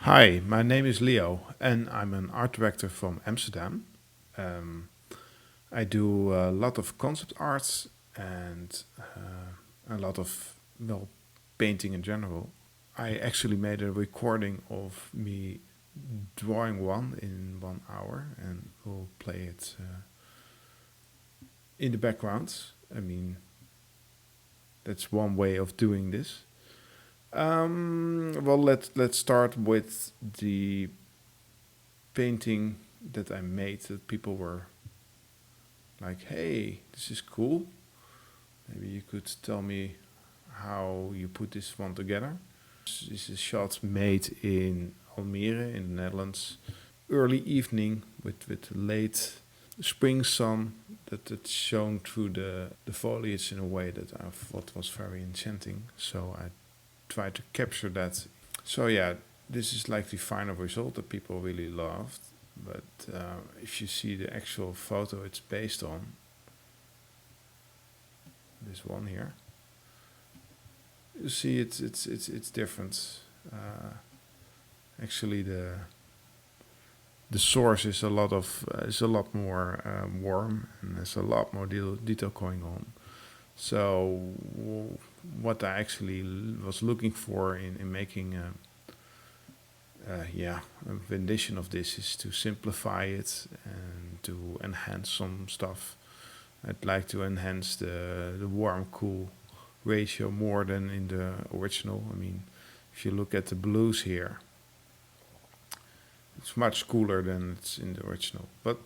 Hi, my name is Leo, and I'm an art director from Amsterdam. Um, I do a lot of concept arts and a lot of, well, painting in general. I actually made a recording of me drawing one in 1 hour, and we'll play it in the background. I mean, that's one way of doing this. Well, let's start with the painting that I made that people were like, hey, this is cool. Maybe you could tell me how you put this one together. This is shot made in Almere in the Netherlands. Early evening with late spring sun that's shown through the foliage in a way that I thought was very enchanting. So I tried to capture that. So yeah, this is like the final result that people really loved. But if you see the actual photo it's based on, this one here, you see it's different. Uh, Actually, the source is a lot more warm, and there's a lot more detail going on. So what I actually was looking for in making yeah, a rendition of this is to simplify it and to enhance some stuff. I'd like to enhance the warm cool ratio more than in the original. I mean, if you look at the blues here, it's much cooler than it's in the original. But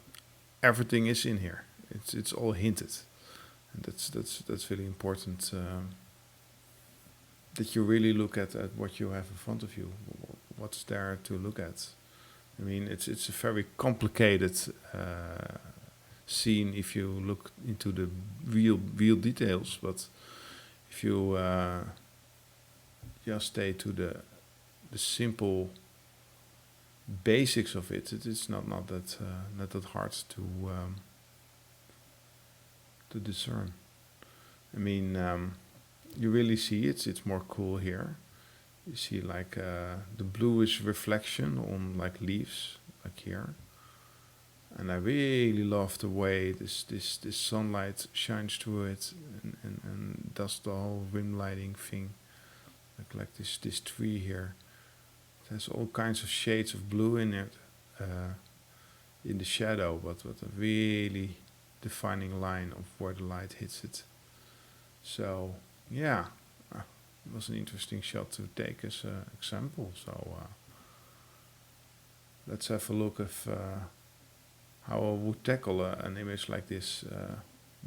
everything is in here. It's all hinted, and that's really important. That you really look at what you have in front of you, what's there to look at. I mean, it's a very complicated scene if you look into the real details, but if you just stay to the simple basics of it, it's not that hard to discern. I mean, you really see it's more cool here. You see like the bluish reflection on like leaves, like here. And I really love the way this sunlight shines through it and does the whole rim lighting thing. Like this tree here. It has all kinds of shades of blue in it, in the shadow, but with a really defining line of where the light hits it. So yeah, it was an interesting shot to take as an example. So let's have a look at how I would tackle an image like this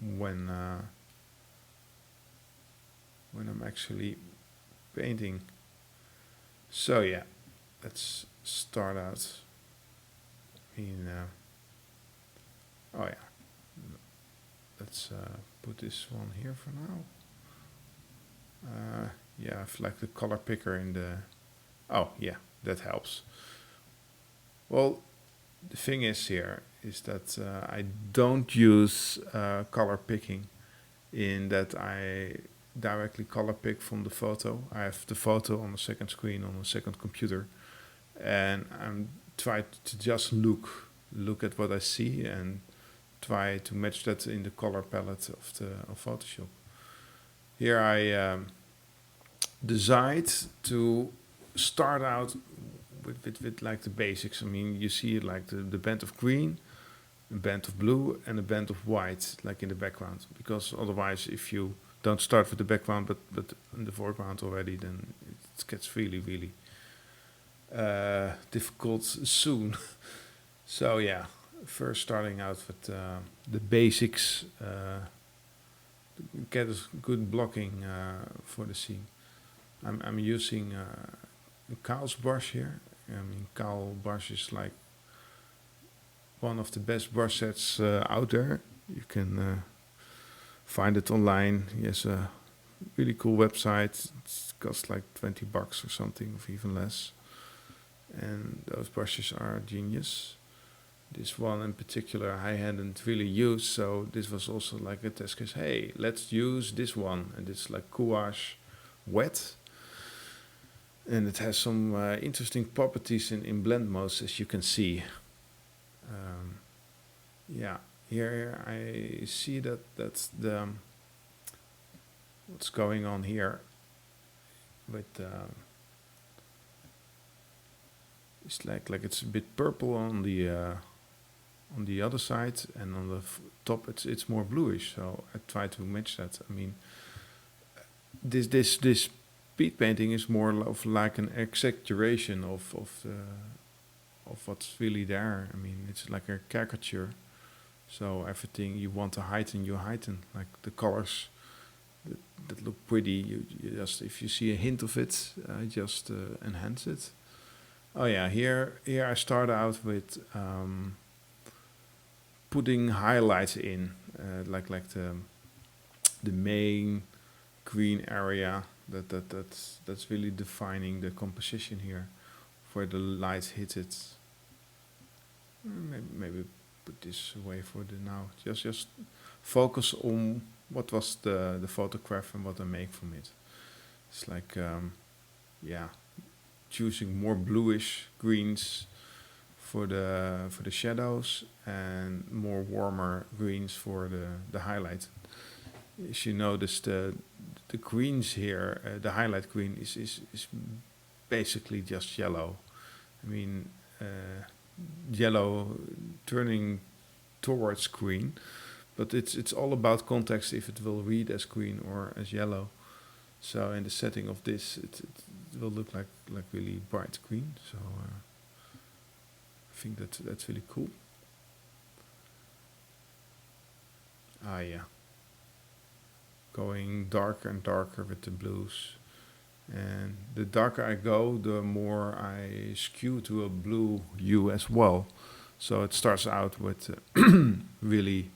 when uh, when I'm actually painting. So yeah, let's start out in. Oh yeah, let's put this one here for now. Yeah, I've like the color picker in the. Oh yeah, that helps. Well, the thing is here is that I don't use color picking in that I directly color pick from the photo. I have the photo on the second screen on the second computer, and I'm try to just look at what I see and try to match that in the color palette of Photoshop. Here I decide to start out with like the basics. I mean, you see like the band of green, a band of blue, and a band of white, like in the background. Because otherwise, if you don't start with the background but in the foreground already, then it gets really difficult soon. So yeah, first starting out with the basics, get a good blocking for the scene. I'm using Carl's brush here. I mean, Carl brush is like one of the best brush sets out there. You can find it online. He has a really cool website. It costs like $20 or something, or even less. And those brushes are genius. This one in particular I hadn't really used, so this was also like a test case. Hey, let's use this one, and it's like gouache wet. And it has some interesting properties in blend modes, as you can see. Um, yeah, here I see that that's the what's going on here with it's like it's a bit purple on the other side, and on the top it's more bluish. So I try to match that. I mean, this speed painting is more of like an exaggeration of what's really there. I mean, it's like a caricature. So everything you want to heighten, you heighten. Like the colors that look pretty, you just if you see a hint of it, just enhance it. Oh yeah, here I start out with putting highlights in, like the main green area that's really defining the composition here, where the light hits it. Maybe put this away for the now. Just focus on what was the photograph and what I make from it. It's like yeah, choosing more bluish greens for the shadows and more warmer greens for the highlight. As you notice, the greens here, the highlight green is basically just yellow. I mean, yellow turning towards green, but it's all about context if it will read as green or as yellow. So in the setting of this, it will look like really bright green. So I think that's really cool. Ah yeah, going darker and darker with the blues. And the darker I go, the more I skew to a blue hue as well. So it starts out with really,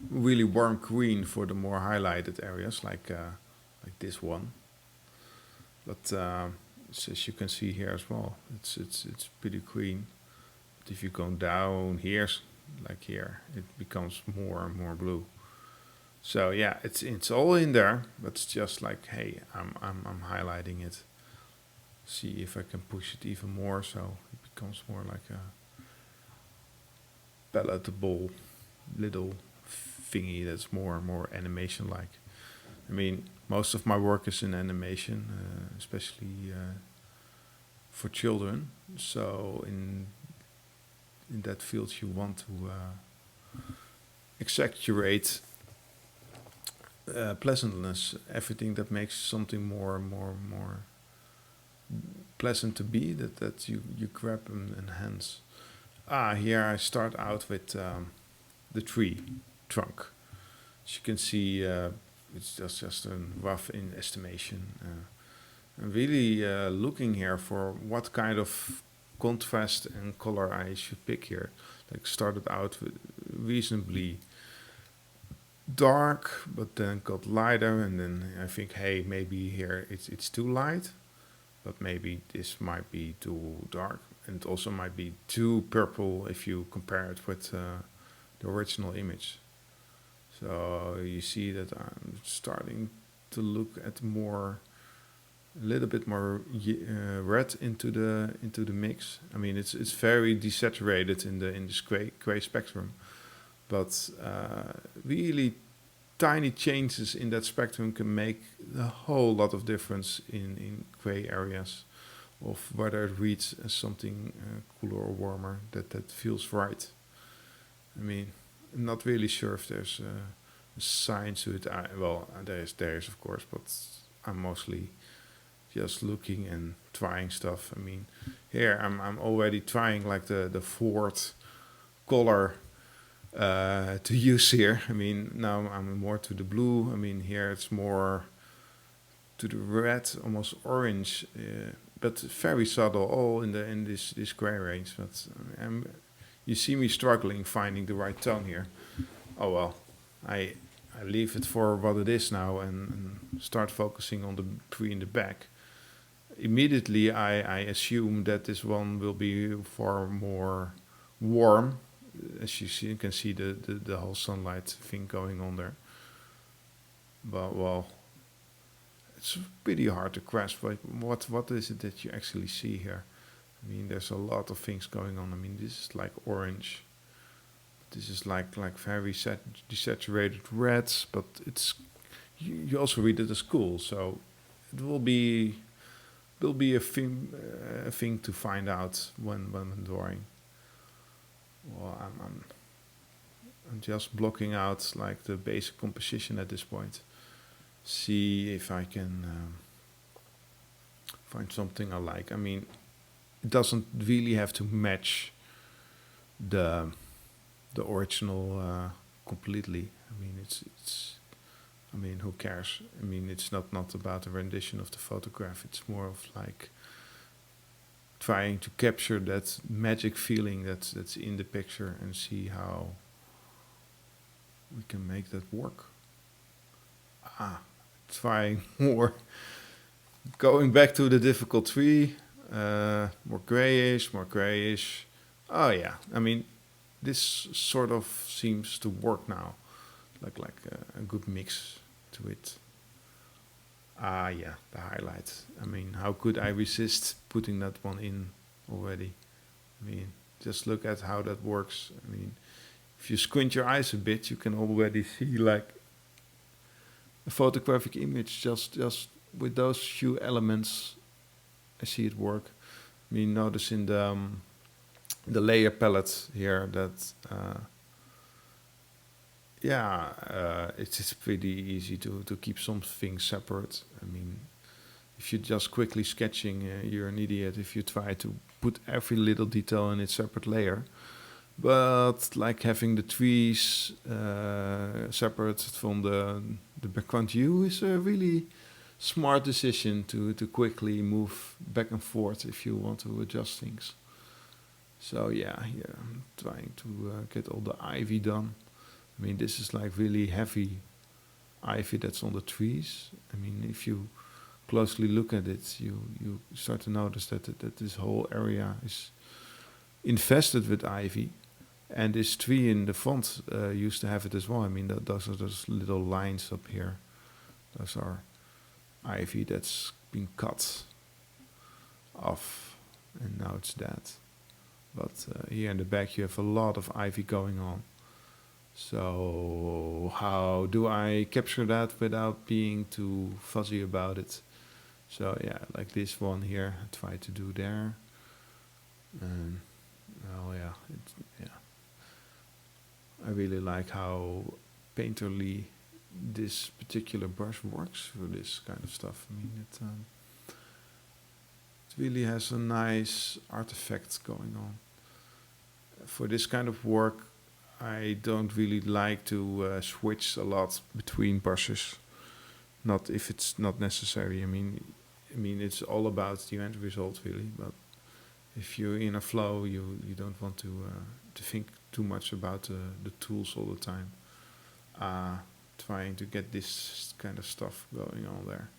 really warm green for the more highlighted areas, like this one. But as you can see here as well, it's pretty green. But if you go down here, like here, it becomes more and more blue. So yeah, it's all in there, but it's just like, hey, I'm highlighting it. See if I can push it even more, so it becomes more like a palatable little thingy that's more and more animation like. I mean, most of my work is in animation, especially for children. So in that field, you want to exaggerate pleasantness, everything that makes something more pleasant to be. That you grab and enhance. Ah, here I start out with the tree trunk. As you can see, it's just a rough in estimation. I'm really looking here for what kind of contrast and color I should pick here. Like started out with reasonably dark, but then got lighter, and then I think, hey, maybe here it's too light, but maybe this might be too dark, and it also might be too purple if you compare it with the original image. So you see that I'm starting to look at a little bit more red into the mix. I mean, it's very desaturated in this gray spectrum, but really tiny changes in that spectrum can make a whole lot of difference in gray areas of whether it reads as something cooler or warmer that feels right. I mean, I'm not really sure if there's a science to it. Well, there is of course, but I'm mostly just looking and trying stuff. I mean, here I'm already trying like the fourth color to use here. I mean, now I'm more to the blue. I mean, here it's more to the red, almost orange, but very subtle, all in this gray range. But you see me struggling finding the right tone here. Oh well, I I leave it for what it is now and start focusing on the tree in the back. Immediately, I assume that this one will be far more warm. As you can see the whole sunlight thing going on there. But well, it's pretty hard to grasp what is it that you actually see here. I mean, there's a lot of things going on. I mean, this is like orange. This is like very desaturated reds, but it's you also read it as cool, so it will be a thing to find out when I'm drawing. Well, I'm just blocking out like the basic composition at this point. See if I can find something I like. I mean, it doesn't really have to match the the original completely. I mean, it's. I mean, who cares? I mean, it's not about a rendition of the photograph. It's more of like trying to capture that magic feeling that's in the picture and see how we can make that work. Trying more. Going back to the difficult tree. More grayish, more grayish. Oh yeah. I mean, this sort of seems to work now. Like a good mix to it. Yeah, the highlights. I mean, how could I resist putting that one in already? I mean, just look at how that works. I mean, if you squint your eyes a bit, you can already see like a photographic image just with those few elements. I see it work. I mean, notice in the layer palette here that it's pretty easy to keep some things separate. I mean, if you're just quickly sketching, you're an idiot if you try to put every little detail in its separate layer. But like having the trees separate from the background view is a really smart decision to quickly move back and forth if you want to adjust things. So yeah, here I'm trying to get all the ivy done. I mean, this is like really heavy ivy that's on the trees. I mean, if you closely look at it, you start to notice that this whole area is infested with ivy. And this tree in the front used to have it as well. I mean, those are those little lines up here. Those are ivy that's been cut off, and now it's dead. But here in the back, you have a lot of ivy going on. So how do I capture that without being too fuzzy about it? So yeah, like this one here, I try to do there. And well, yeah, I really like how painterly this particular brush works for this kind of stuff. I mean, it really has a nice artifact going on. For this kind of work, I don't really like to switch a lot between brushes. Not if it's not necessary. I mean, it's all about the end result really. But if you're in a flow, you don't want to think too much about the tools all the time. Trying to get this kind of stuff going on there.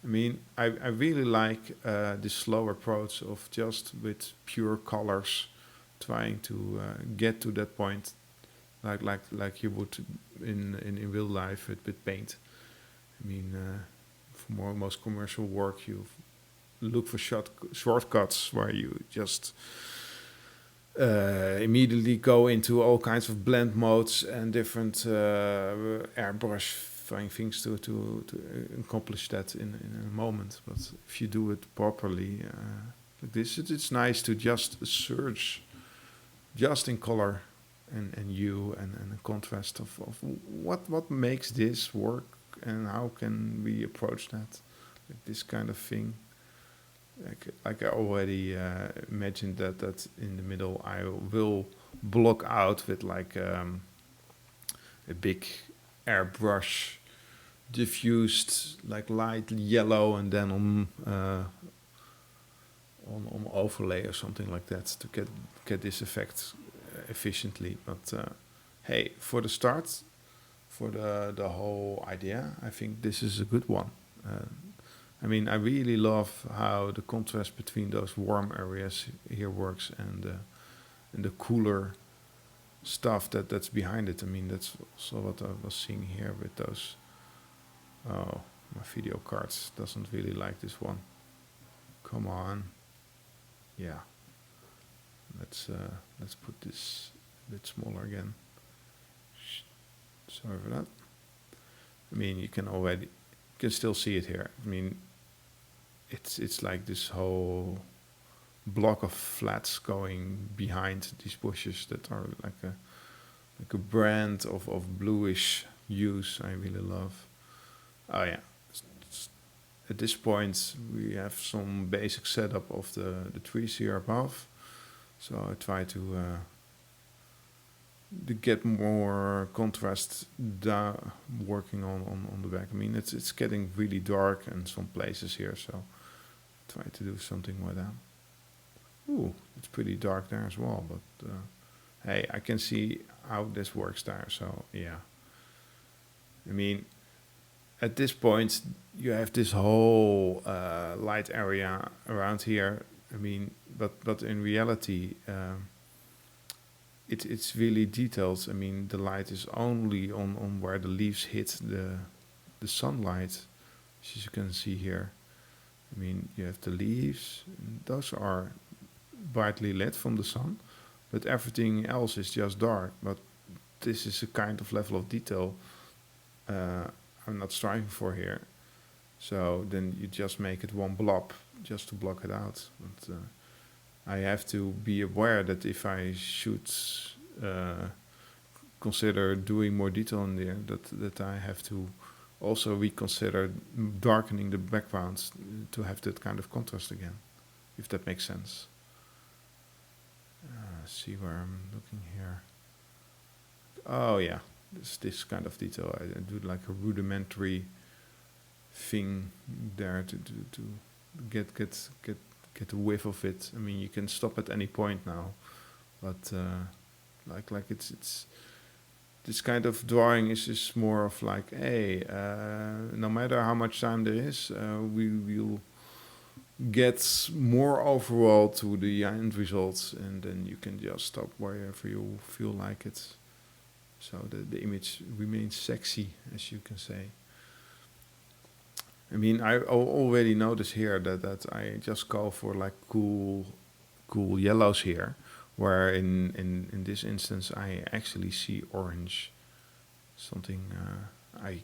I mean, I really like this slow approach of just with pure colors, trying to get to that point, like you would in real life with paint. I mean, for most commercial work, you look for shortcuts where you just immediately go into all kinds of blend modes and different airbrush things to accomplish that in a moment. But if you do it properly, like this, it's nice to just search just in color and hue and a contrast of what makes this work and how can we approach that, like this kind of thing. Like I already mentioned that in the middle I will block out with like a big airbrush diffused like light yellow and then on overlay or something like that to get this effect efficiently. But hey, for the start, for the whole idea, I think this is a good one. I mean, I really love how the contrast between those warm areas here works and the cooler stuff that's behind it. I mean, that's also what I was seeing here with those My video cards doesn't really like this one. Come on. Yeah. Let's put this a bit smaller again. Sorry for that. I mean, you can still see it here. I mean, it's like this whole block of flats going behind these bushes that are like a brand of bluish hues I really love. Oh yeah. At this point we have some basic setup of the trees here above. So I try to get more contrast working on the back. I mean it's getting really dark in some places here, so try to do something with that. Ooh, it's pretty dark there as well, but hey, I can see how this works there, so yeah. I mean, at this point, you have this whole light area around here. I mean, but in reality, it's really detailed. I mean, the light is only on where the leaves hit the sunlight, as you can see here. I mean, you have the leaves; and those are brightly lit from the sun, but everything else is just dark. But this is a kind of level of detail uh, I'm not striving for here. So then you just make it one blob just to block it out. But I have to be aware that if I should uh, consider doing more detail in there, that I have to also reconsider darkening the backgrounds to have that kind of contrast again, if that makes sense. See where I'm looking here. Oh yeah, this kind of detail. I do like a rudimentary thing there to get a whiff of it. I mean, you can stop at any point now, but like it's this kind of drawing is just more of like, hey, no matter how much time there is, we will get more overall to the end results, and then you can just stop wherever you feel like it. So the image remains sexy, as you can say. I mean, I already notice here that I just go for like cool yellows here, where in this instance I actually see orange, something I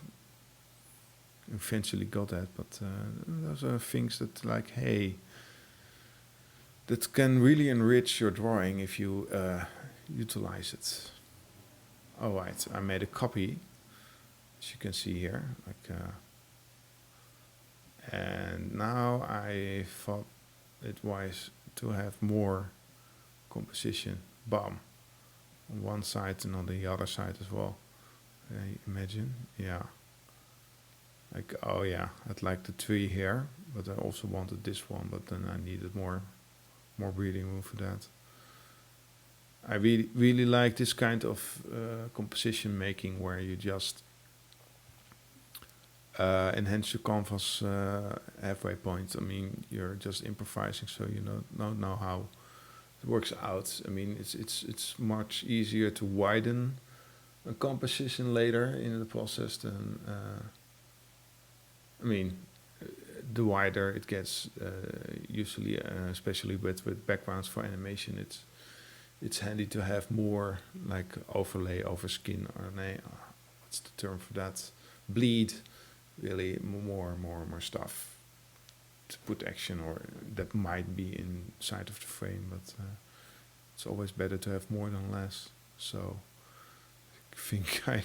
eventually got at. But those are things that like, hey, that can really enrich your drawing if you utilize it. All right, I made a copy, as you can see here, like. And now I thought it wise to have more composition, bam, on one side and on the other side as well. Imagine, yeah. Like, oh yeah, I'd like the tree here, but I also wanted this one, but then I needed more breathing room for that. I really like this kind of composition making where you just enhance your canvas halfway point. I mean, you're just improvising, so you don't know how it works out. I mean, it's much easier to widen a composition later in the process than. I mean, the wider it gets, usually, especially with backgrounds for animation, it's handy to have more like overlay over skin, or what's the term for that? Bleed, really more stuff to put action or that might be inside of the frame, but it's always better to have more than less. So I think I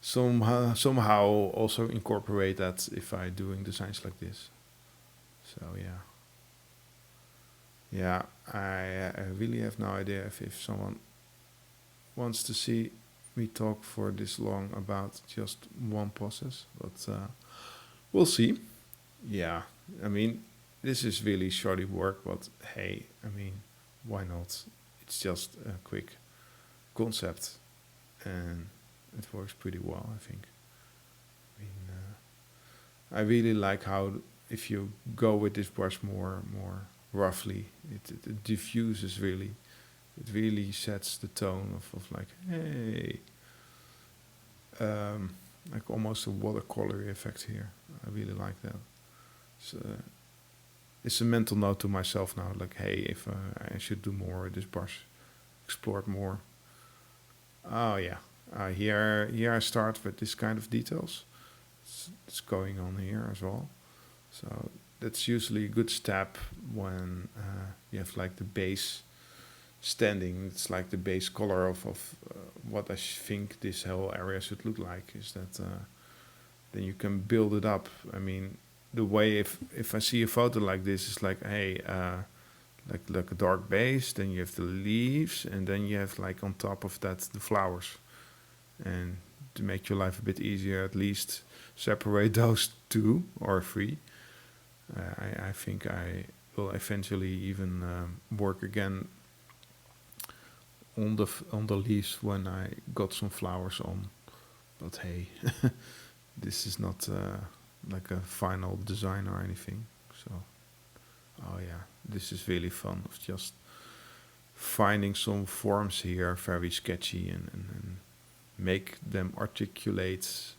somehow also incorporate that if I doing designs like this. So yeah, I really have no idea if someone wants to see me talk for this long about just one process, but we'll see. Yeah, I mean, this is really shoddy work, but hey, I mean, why not? It's just a quick concept, and it works pretty well, I think. I mean, I really like how if you go with this brush more roughly, it diffuses really. It really sets the tone of like, hey. like almost a watercolor effect here. I really like that. It's, it's a mental note to myself now, like, hey, if I should do more with this brush, explore it more. Oh yeah, here I start with this kind of details. It's going on here as well. So that's usually a good step when you have like the base standing. It's like the base color of what I think this whole area should look like. Is that then you can build it up. I mean, the way if I see a photo like this, it's like, hey, like a dark base, then you have the leaves, and then you have like on top of that the flowers. And to make your life a bit easier, at least separate those two or three. I think I will eventually even work again on the leaves when I got some flowers on. But hey, this is not like a final design or anything. So, oh yeah, this is really fun of just finding some forms here, very sketchy, and make them articulate.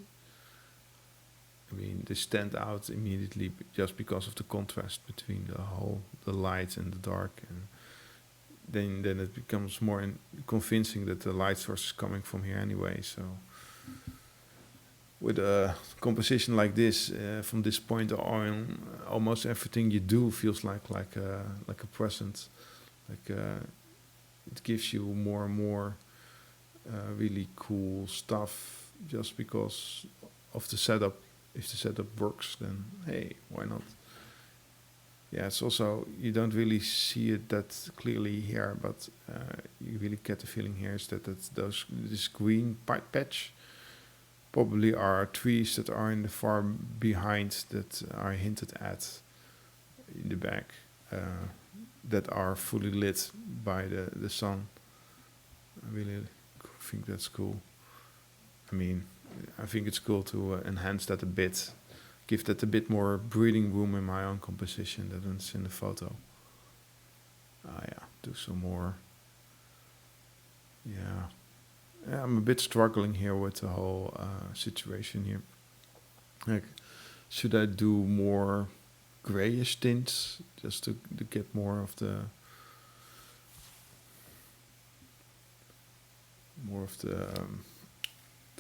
I mean, they stand out immediately just because of the contrast between the light and the dark, and then it becomes more convincing that the light source is coming from here anyway. So with a composition like this, from this point on, almost everything you do feels like a present. Like it gives you more and more really cool stuff just because of the setup. If the setup works, then hey, why not? Yeah, it's also, you don't really see it that clearly here, but you really get the feeling here is that this green patch probably are trees that are in the far behind that are hinted at in the back, that are fully lit by the sun. I really think that's cool. I mean, I think it's cool to enhance that a bit, give that a bit more breathing room in my own composition than it's in the photo. Yeah, do some more. Yeah. Yeah, I'm a bit struggling here with the whole situation here. Like, should I do more grayish tints just to get more of the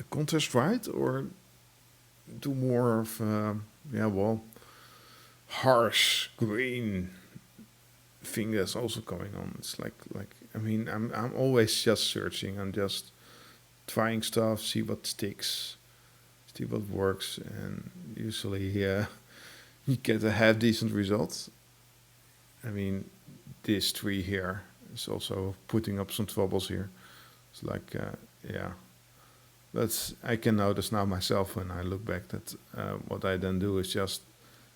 contrast right, or do more of yeah, well, harsh green thing that's also going on. It's like I mean, I'm always just searching. I'm just trying stuff, see what sticks, see what works, and usually you get a half decent result. I mean, this tree here is also putting up some troubles here. It's like yeah, but I can notice now myself when I look back that what I then do is just,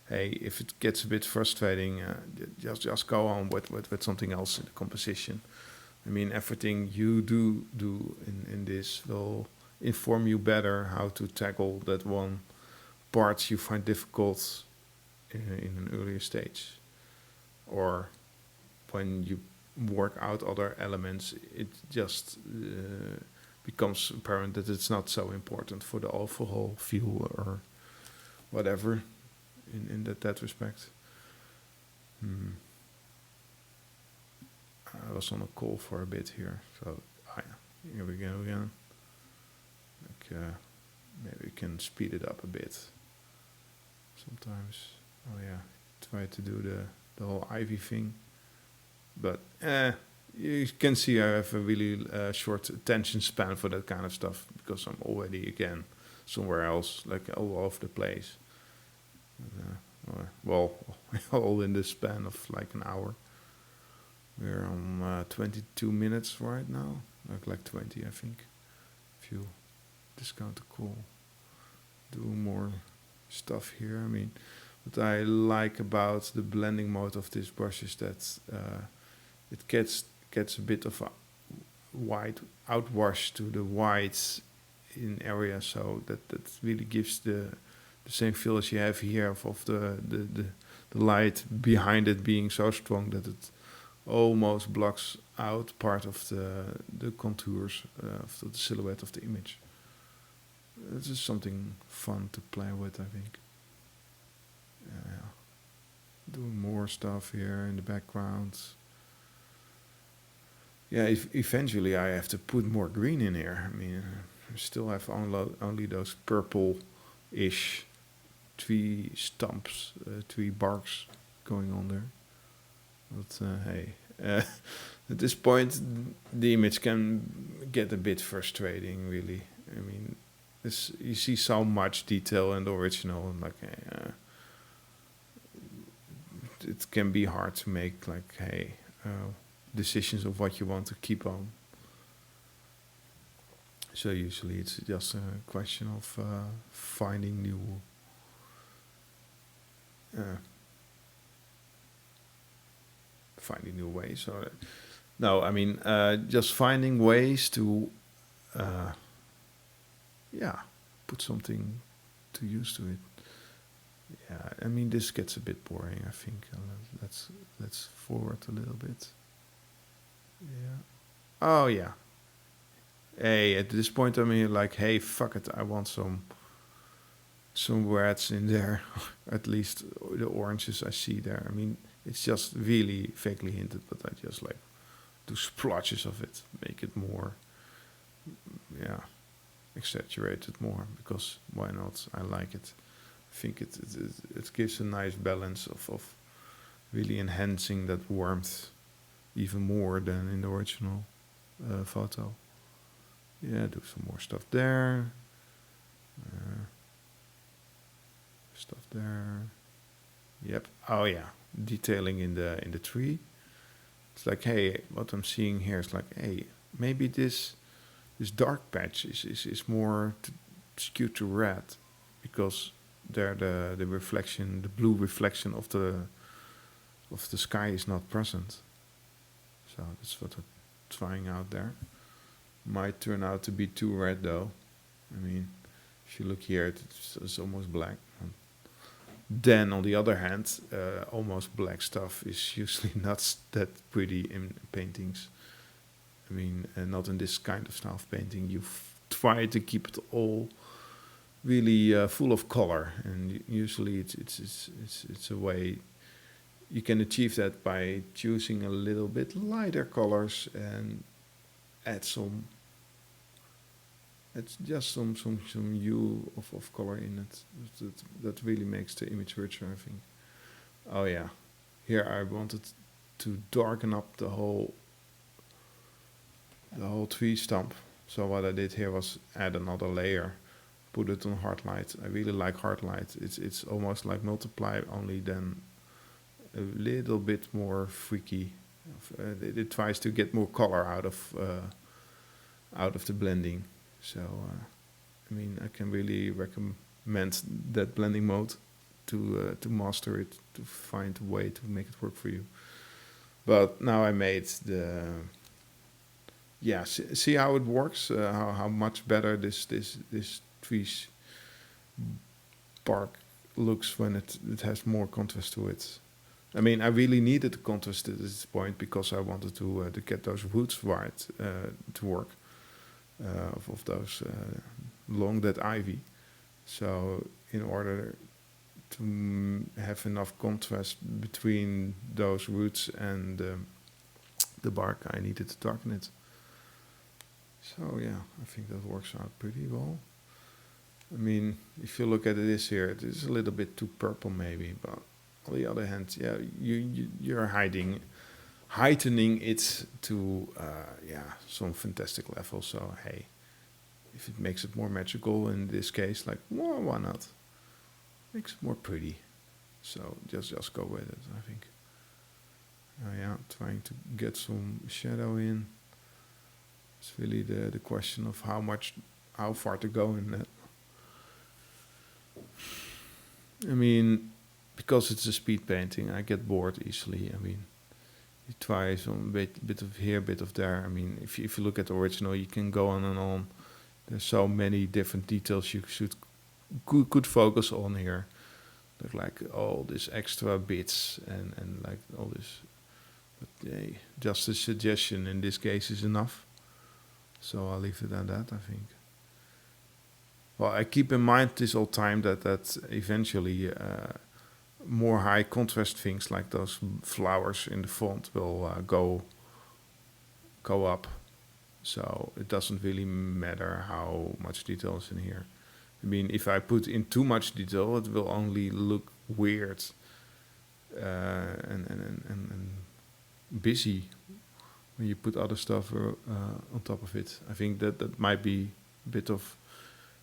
hey, if it gets a bit frustrating, just go on with something else in the composition. I mean, everything you do in this will inform you better how to tackle that one part you find difficult in an earlier stage, or when you work out other elements, it just becomes apparent that it's not so important for the overall feel or whatever in that respect. Hmm. I was on a call for a bit here, so here we go again. Like, maybe we can speed it up a bit. Sometimes, oh yeah, try to do the whole Ivy thing, but you can see I have a really short attention span for that kind of stuff because I'm already again somewhere else, like all over the place. Well, all in the span of like an hour. We're on 22 minutes right now, like 20, I think. If you discount the call, do more stuff here. I mean, what I like about the blending mode of this brush is that it gets a bit of a white outwash to the whites in area, so that really gives the same feel as you have here of the light behind it being so strong that it almost blocks out part of the contours of the silhouette of the image. It's just something fun to play with, I think. Yeah, doing more stuff here in the background. Yeah, eventually I have to put more green in here. I mean, I still have only those purple-ish tree stumps, tree barks going on there. But hey, uh, at this point, the image can get a bit frustrating, really. I mean, you see so much detail in the original, and like, it can be hard to make, like, hey, decisions of what you want to keep on. So usually it's just a question of uh, finding new ways. So no, I mean, just finding ways to, uh, yeah, put something to use to it. Yeah, I mean, this gets a bit boring. I think let's forward a little bit. Yeah. Oh yeah. Hey, at this point, I mean, like, hey, fuck it. I want some reds in there. At least the oranges I see there. I mean, it's just really vaguely hinted, but I just like do splotches of it, make it more, yeah, exaggerated more, because why not? I like it. I think it gives a nice balance of really enhancing that warmth even more than in the original photo. Yeah, do some more stuff there. Uh, Stuff there. Yep. Oh yeah, detailing in the tree. It's like, hey, what I'm seeing here is like, hey, maybe this dark patch is more skewed to red, because there the reflection, the blue reflection of the sky is not present. So that's what I'm trying out there. Might turn out to be too red though. I mean, if you look here, it's almost black. Then, on the other hand, almost black stuff is usually not that pretty in paintings. I mean, not in this kind of style of painting. You try to keep it all really full of color, and usually it's a way you can achieve that by choosing a little bit lighter colors and add some. It's just some hue of color in it that really makes the image richer, I think. Oh yeah, here I wanted to darken up the whole tree stump. So what I did here was add another layer, put it on hard light. I really like hard light. It's almost like multiply, only then a little bit more freaky. It tries to get more color out of the blending. So I mean, I can really recommend that blending mode to master it, to find a way to make it work for you. But now I made yeah, see how it works, how much better this tree's bark looks when it has more contrast to it. I mean, I really needed the contrast at this point because I wanted to get those roots right to work of those long dead ivy. So in order to have enough contrast between those roots and the bark, I needed to darken it. So yeah, I think that works out pretty well. I mean, if you look at this here, it is a little bit too purple maybe, but on the other hand, yeah, you're heightening it to yeah, some fantastic level. So hey, if it makes it more magical in this case, like, well, why not? Makes it more pretty. So just go with it, I think. Yeah, trying to get some shadow in. It's really the question of how far to go in that. I mean, because it's a speed painting, I get bored easily. I mean, you try some bit of here, bit of there. I mean, if you look at the original, you can go on and on. There's so many different details you could focus on here. There's like all these extra bits and like all this. But just a suggestion in this case is enough. So I'll leave it at that, I think. Well, I keep in mind this all time that eventually more high contrast things like those flowers in the font will go up. So it doesn't really matter how much detail is in here. I mean, if I put in too much detail, it will only look weird and busy when you put other stuff on top of it. I think that might be a bit of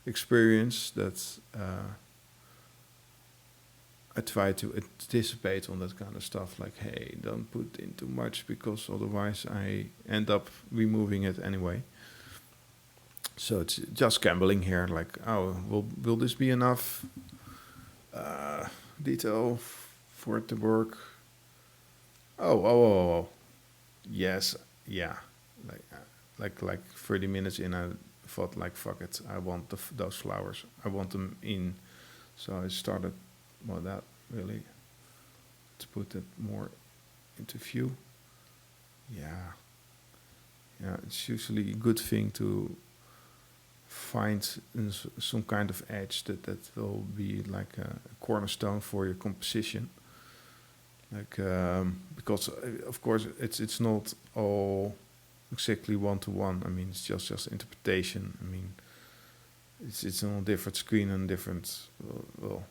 experience that I try to anticipate on that kind of stuff. Like, hey, don't put in too much because otherwise I end up removing it anyway. So it's just gambling here. Like, oh, will this be enough detail for it to work? Oh, yes, yeah. Like, like 30 minutes in, I thought like, fuck it, I want those flowers. I want them in. So I started, well, that really to put it more into view. Yeah, yeah. It's usually a good thing to find some kind of edge that will be like a cornerstone for your composition. Like because of course it's not all exactly one to one. I mean it's just interpretation. I mean it's on a different screen and different well.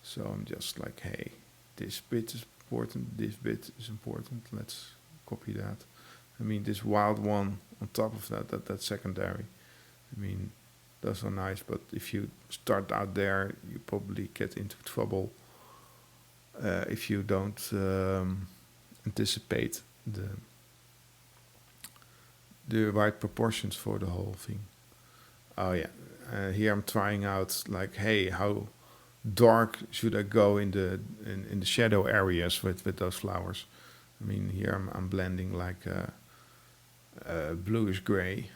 So I'm just like, hey, this bit is important. This bit is important. Let's copy that. I mean this wild one on top of that's secondary. I mean, those are nice, but if you start out there, you probably get into trouble if you don't anticipate the right proportions for the whole thing. Oh yeah, here I'm trying out like, hey, how dark should I go in the shadow areas with those flowers? I mean, here I'm blending like bluish gray,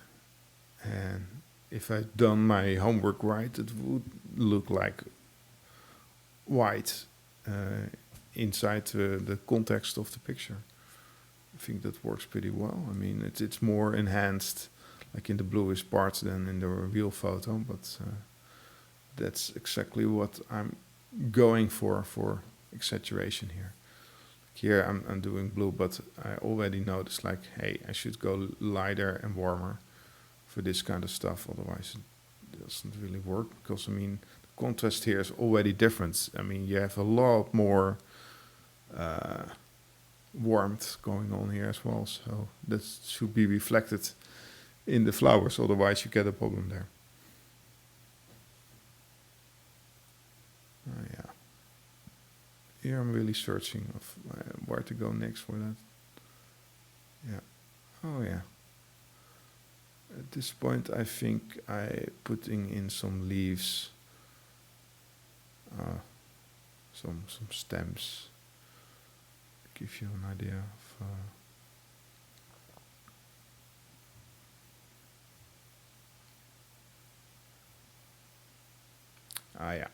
and if I'd done my homework right, it would look like white inside the context of the picture. I think that works pretty well. I mean, it's more enhanced, like in the bluish parts than in the real photo, but that's exactly what I'm going for exaggeration here. Here I'm doing blue, but I already noticed like, hey, I should go lighter and warmer for this kind of stuff. Otherwise, it doesn't really work because I mean, the contrast here is already different. I mean, you have a lot more uh, warmth going on here as well. So that should be reflected in the flowers. Otherwise, you get a problem there. Yeah. Here I'm really searching of where to go next for that. Yeah. Oh yeah. At this point, I think I putting in some leaves, uh, some stems, give you an idea of. Yeah,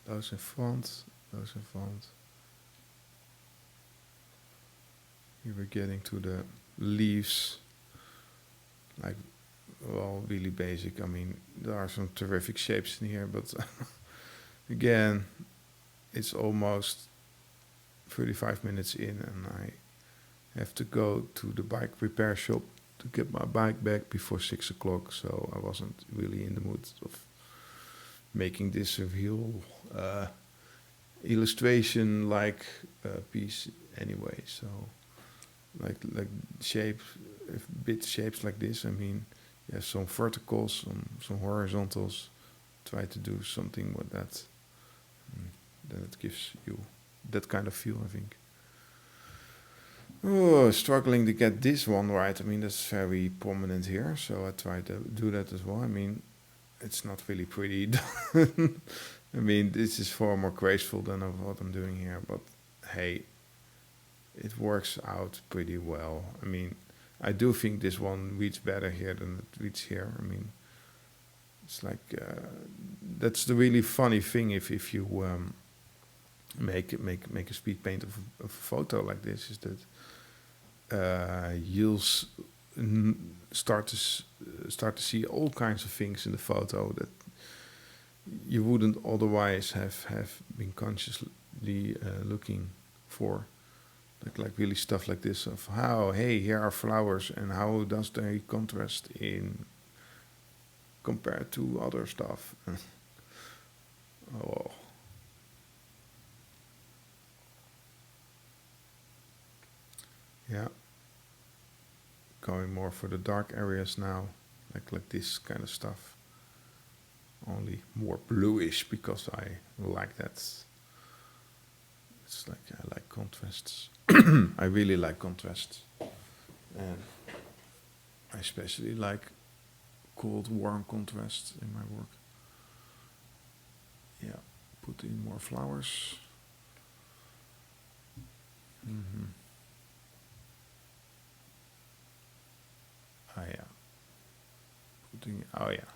those in front, those in front. Here we're getting to the leaves, like well, really basic. I mean, there are some terrific shapes in here, but again, it's almost 35 minutes in, and I have to go to the bike repair shop to get my bike back before 6 o'clock. So I wasn't really in the mood of making this a real illustration like piece anyway. So like shapes, bit shapes like this. I mean, you have some verticals, some horizontals. Try to do something with that. Then it gives you that kind of feel, I think. Oh, struggling to get this one right. I mean, that's very prominent here, so I try to do that as well. I mean, it's not really pretty done. I mean, this is far more graceful than of what I'm doing here, but hey, it works out pretty well. I mean, I do think this one reads better here than it reads here. I mean, it's like that's the really funny thing if you make a speed paint of a photo like this is that you'll start to see all kinds of things in the photo that you wouldn't otherwise have been consciously looking for. Like really stuff like this of how, hey, here are flowers and how does they contrast in compared to other stuff. Oh, yeah, going more for the dark areas now, like this kind of stuff. Only more bluish because I like that. It's like I like contrasts. I really like contrasts, and I especially like cold, warm contrasts in my work. Yeah, put in more flowers. Hmm. Ah yeah, putting. Oh yeah.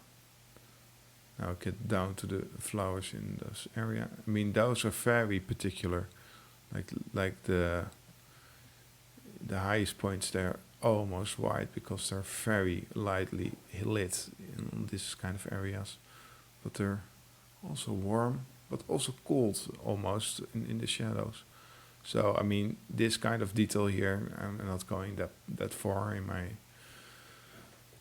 Now get down to the flowers in those area. I mean, those are very particular. Like the highest points, they're almost white because they're very lightly lit in this kind of areas. But they're also warm, but also cold almost in the shadows. So I mean, this kind of detail here, I'm not going that far in my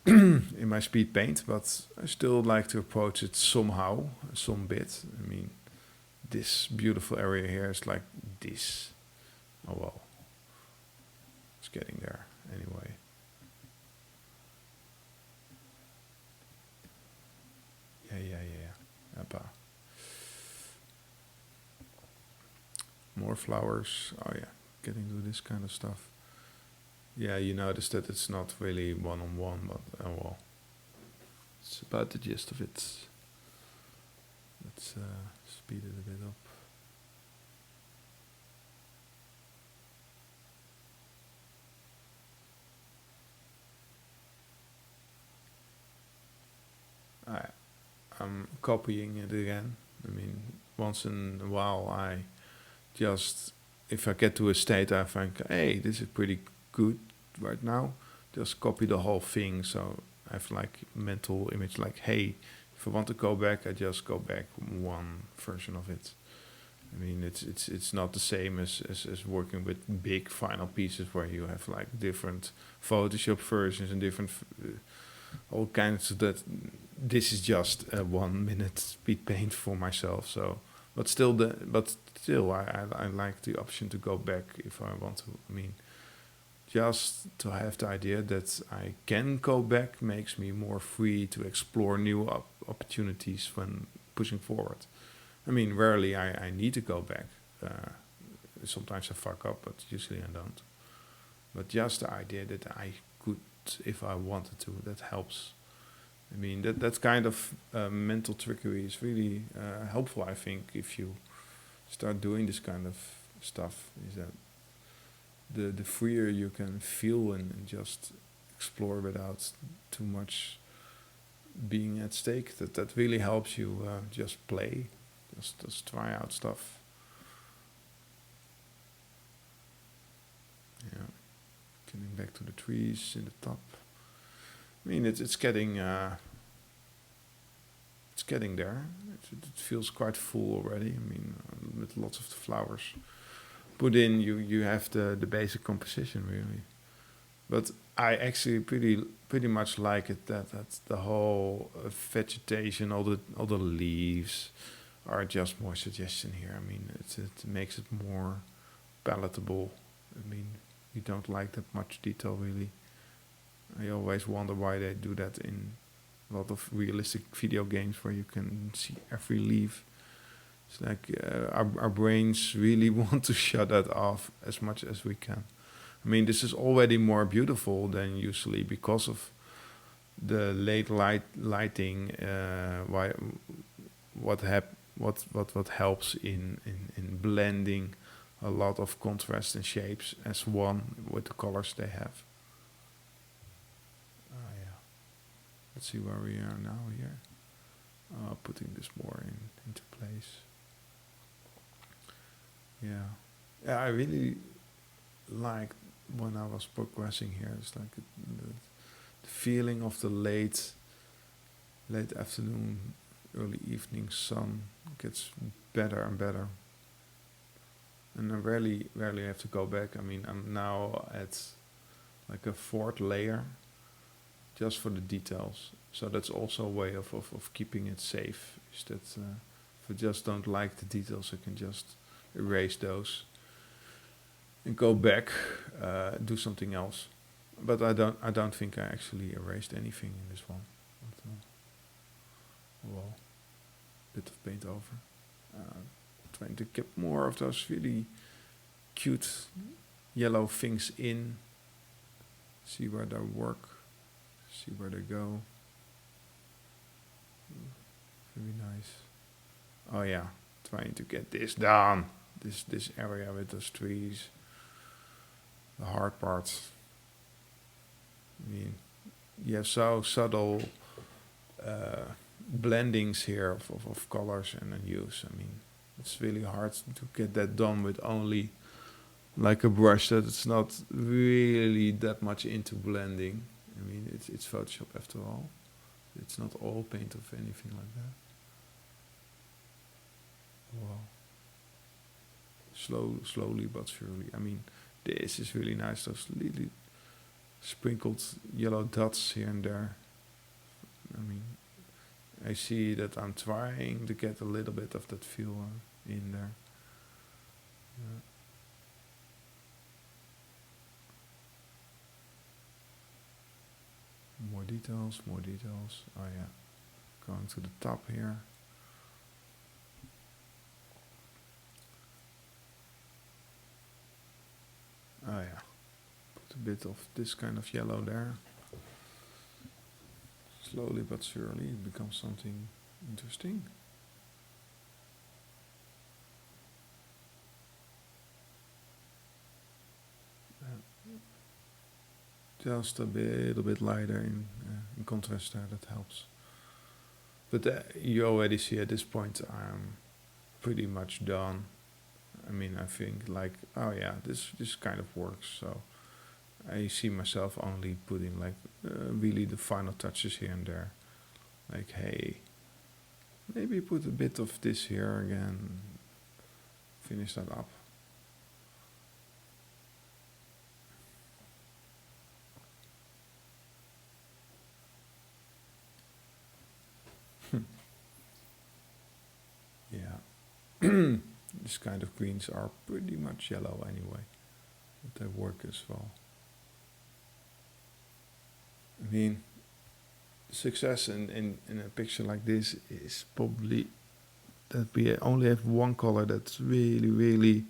in my speed paint, but I still like to approach it somehow, some bit. I mean, this beautiful area here is like this. Oh well, it's getting there anyway. Yeah. Appa. More flowers. Oh yeah, getting to this kind of stuff. Yeah, you notice that it's not really one on one, but oh well, it's about the gist of it. Let's speed it a bit up. I, I'm copying it again. I mean, once in a while, I just, if I get to a state I think, hey, this is pretty good right now, just copy the whole thing. So I have like mental image like, hey, if I want to go back, I just go back one version of it. I mean, it's not the same as working with big final pieces where you have like different Photoshop versions and different all kinds of that. This is just a 1 minute speed paint for myself. So, but still, I like the option to go back if I want to. I mean, just to have the idea that I can go back makes me more free to explore new opportunities when pushing forward. I mean, rarely I need to go back. Sometimes I fuck up, but usually I don't. But just the idea that I could, if I wanted to, that helps. I mean, that kind of mental trickery is really helpful, I think, if you start doing this kind of stuff. Is that the freer you can feel and just explore without too much being at stake. That really helps you just play, just try out stuff. Yeah, getting back to the trees in the top. I mean, it's getting there. It feels quite full already. I mean, with lots of the flowers put in, you have the basic composition really. But I actually pretty much like it that the whole vegetation, all the leaves, are just more suggestion here. I mean, it makes it more palatable. I mean, you don't like that much detail really. I always wonder why they do that in a lot of realistic video games where you can see every leaf. It's like our brains really want to shut that off as much as we can. I mean, this is already more beautiful than usually because of the late lighting. Why what helps in blending a lot of contrast and shapes as one with the colors they have. Yeah. Let's see where we are now here. Putting this more into place. Yeah. Yeah, I really like when I was progressing here. It's like the feeling of the late afternoon early evening sun gets better and better. And I rarely have to go back. I mean, I'm now at like a fourth layer just for the details. So that's also a way of keeping it safe. Is that if I just don't like the details, I can just erase those and go back, do something else. But I don't think I actually erased anything in this one. But, well, bit of paint over. Trying to get more of those really cute yellow things in. See where they work. See where they go. Very nice. Oh yeah, trying to get this done. This area with those trees. The hard parts. I mean, you have so subtle blendings here of colors and hues. I mean, it's really hard to get that done with only like a brush that it's not really that much into blending. I mean, it's Photoshop after all. It's not all paint of anything like that. Wow. Slowly but surely. I mean, this is really nice. Those little sprinkled yellow dots here and there. I mean, I see that I'm trying to get a little bit of that feel in there. Yeah. More details, more details. Oh yeah, going to the top here. Oh yeah, put a bit of this kind of yellow there. Slowly but surely it becomes something interesting. Just a little bit lighter in contrast there, that helps. But you already see at this point I'm pretty much done. I mean, I think like, oh yeah, this kind of works. So I see myself only putting like really the final touches here and there. Like, hey, maybe put a bit of this here again. Finish that up. Yeah. This kind of greens are pretty much yellow anyway. But they work as well. I mean, success in a picture like this is probably that we only have one color that's really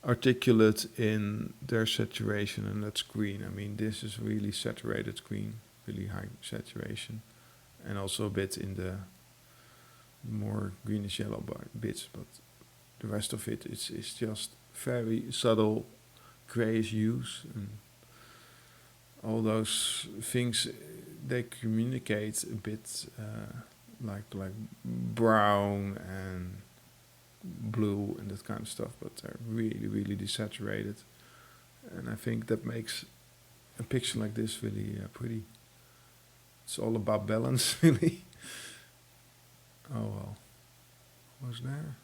articulate in their saturation, and that's green. I mean, this is really saturated green, really high saturation, and also a bit in the more greenish yellow bits, but the rest of it is just very subtle grayish hues, and all those things they communicate a bit like brown and blue and that kind of stuff, but they're really desaturated, and I think that makes a picture like this really pretty. It's all about balance, really. Oh well, what's there?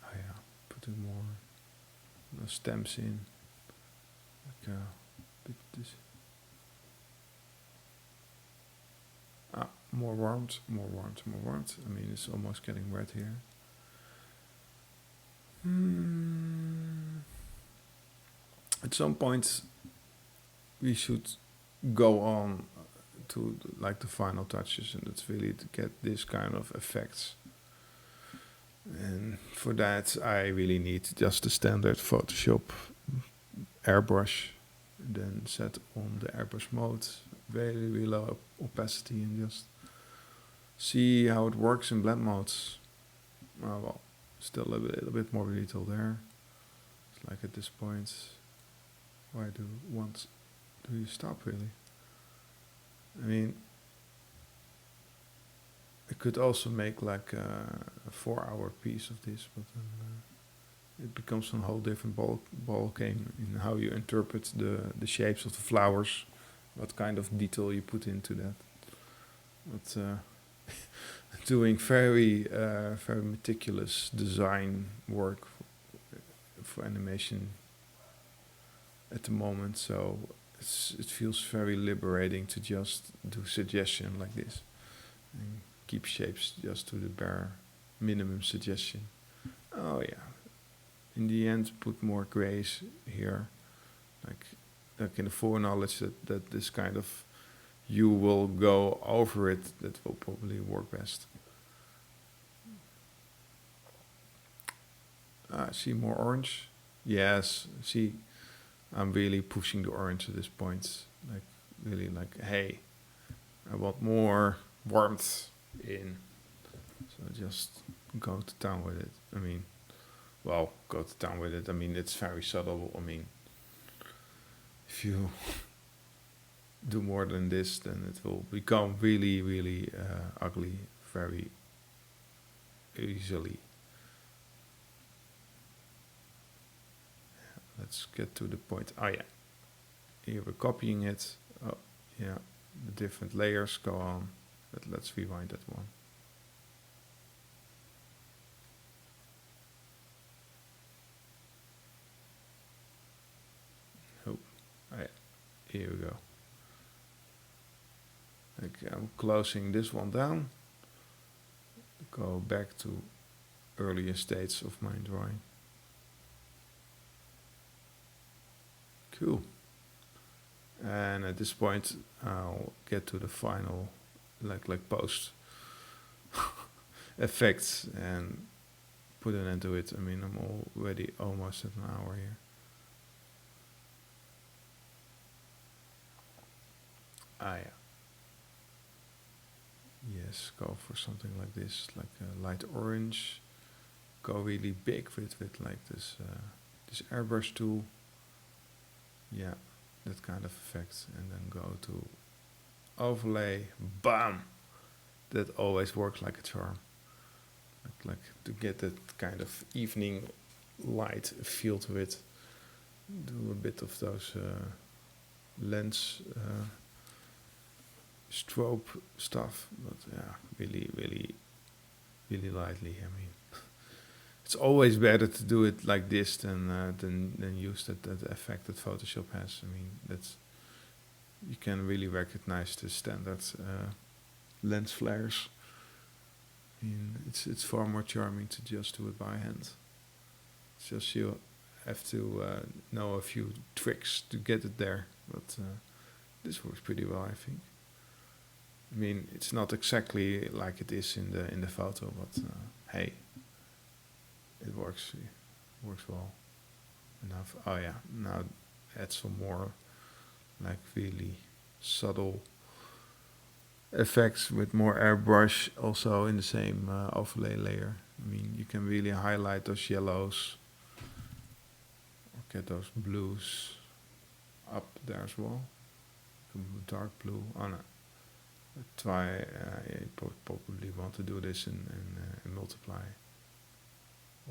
Oh yeah, putting more stems in, like bit this. More warmth, more warmth, more warmth. I mean, it's almost getting red here. At some point, we should go on to like the final touches, and it's really to get this kind of effects. And for that, I really need just the standard Photoshop airbrush, then set on the airbrush mode, very low opacity, and just see how it works in blend modes. Oh, well, still a little bit more detail there. It's like at this point, why do you stop really? I mean, I could also make like a 4-hour piece of this, but then it becomes a whole different ball game in how you interpret the shapes of the flowers, what kind of detail you put into that. But doing very very meticulous design work for animation at the moment. So it feels very liberating to just do suggestion like this and keep shapes just to the bare minimum suggestion. Oh yeah. In the end, put more grays here, like in the foreknowledge that this kind of you will go over it. That will probably work best. See more orange. Yes. See, I'm really pushing the orange at this point. Like really, like hey, I want more warmth in. So just go to town with it. I mean, well, go to town with it. I mean, it's very subtle. I mean, if you do more than this, then it will become really, really ugly very easily. Let's get to the point. Oh yeah, here we're copying it. Oh yeah, the different layers go on. But let's rewind that one. Oh, oh yeah, here we go. Okay, I'm closing this one down. Go back to earlier states of my drawing. Cool. And at this point, I'll get to the final, like post effects and put an end to it. I mean, I'm already almost at an hour here. Ah, yeah. Yes, go for something like this, like a light orange. Go really big with like this airbrush tool. Yeah, that kind of effect, and then go to overlay. Bam! That always works like a charm. Like to get that kind of evening light feel to it. Do a bit of those lens strobe stuff, but yeah, really, really, really lightly. I mean, it's always better to do it like this than use that effect that Photoshop has. I mean, that's you can really recognize the standard lens flares. I mean, it's far more charming to just do it by hand. It's just you have to know a few tricks to get it there, but this works pretty well, I think. I mean, it's not exactly like it is in the photo, but hey, it works well enough. Oh yeah, now add some more like really subtle effects with more airbrush also in the same overlay layer. I mean, you can really highlight those yellows or get those blues up there as well. Dark blue. Oh no. Try. You probably want to do this in multiply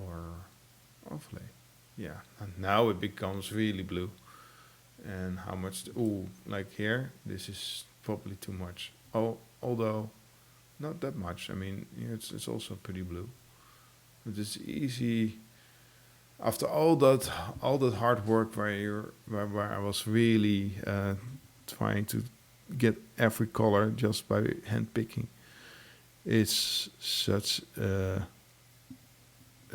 or overlay. Yeah, and now it becomes really blue. And how much? Oh, like here, this is probably too much. Oh, although not that much. I mean, yeah, it's also pretty blue. But it's easy after all that hard work where I was really trying to get every color just by hand picking. It's such a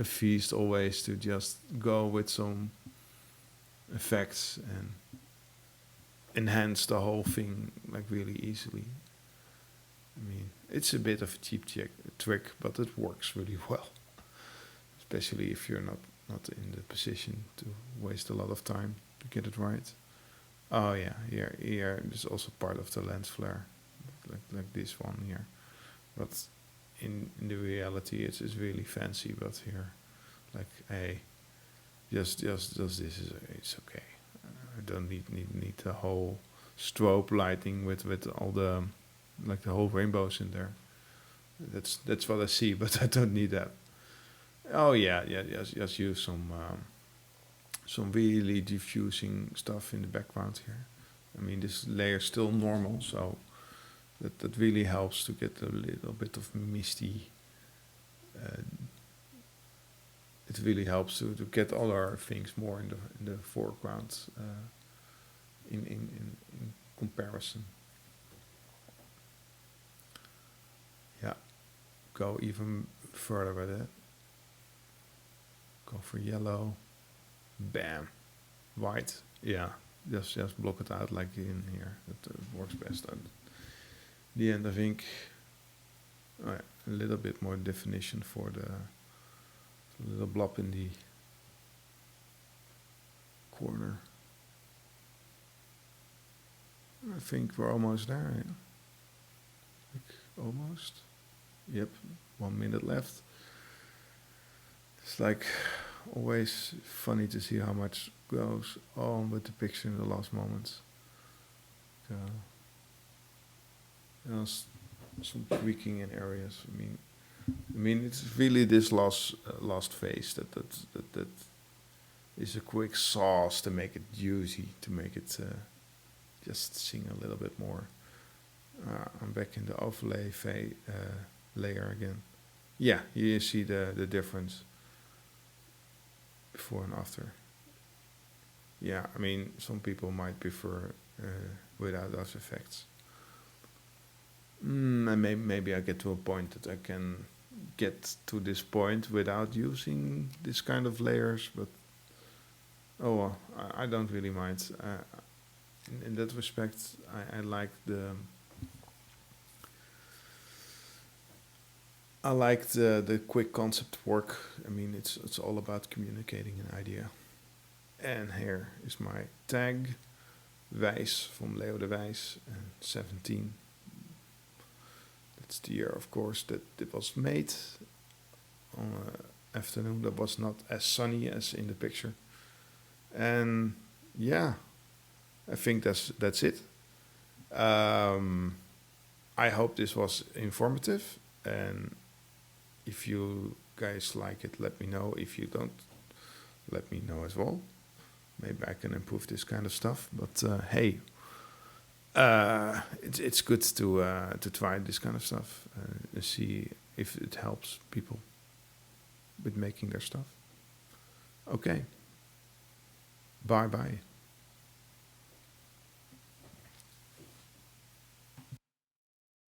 feast always to just go with some effects and enhance the whole thing like really easily. I mean, it's a bit of a cheap trick, but it works really well, especially if you're not in the position to waste a lot of time to get it right. Oh yeah, here is also part of the lens flare, like this one here. But in the reality, it's really fancy. But here, like hey, just this is it's okay. I don't need the whole strobe lighting with all the like the whole rainbows in there. That's what I see, but I don't need that. Oh yeah. Just use some really diffusing stuff in the background here. I mean, this layer is still normal, so That really helps to get a little bit of misty. Uh, it really helps to get all our things more in the foreground in comparison. Yeah, go even further with it. Go for yellow. Bam. White. Yeah. Just block it out like in here. That works best. At the end, I think a little bit more definition for the little blob in the corner. I think we're almost there. Yeah? Like almost. Yep. 1 minute left. It's like always funny to see how much goes on with the picture in the last moments. So, some tweaking in areas. I mean, it's really this last phase that is a quick sauce to make it juicy, to make it just sing a little bit more. I'm back in the overlay layer again. Yeah, you see the difference before and after. Yeah, I mean, some people might prefer without those effects. And maybe I get to a point that I can get to this point without using this kind of layers, but oh well, I don't really mind. In that respect, I like the quick concept work. I mean, it's all about communicating an idea. And here is my tag, Wijs from Leo de Wijs, 17. That's the year, of course, that it was made on an afternoon that was not as sunny as in the picture. And yeah, I think that's it. I hope this was informative, and if you guys like it, let me know. If you don't, let me know as well. Maybe I can improve this kind of stuff. But hey, it's good to try this kind of stuff and see if it helps people with making their stuff. Okay, bye bye.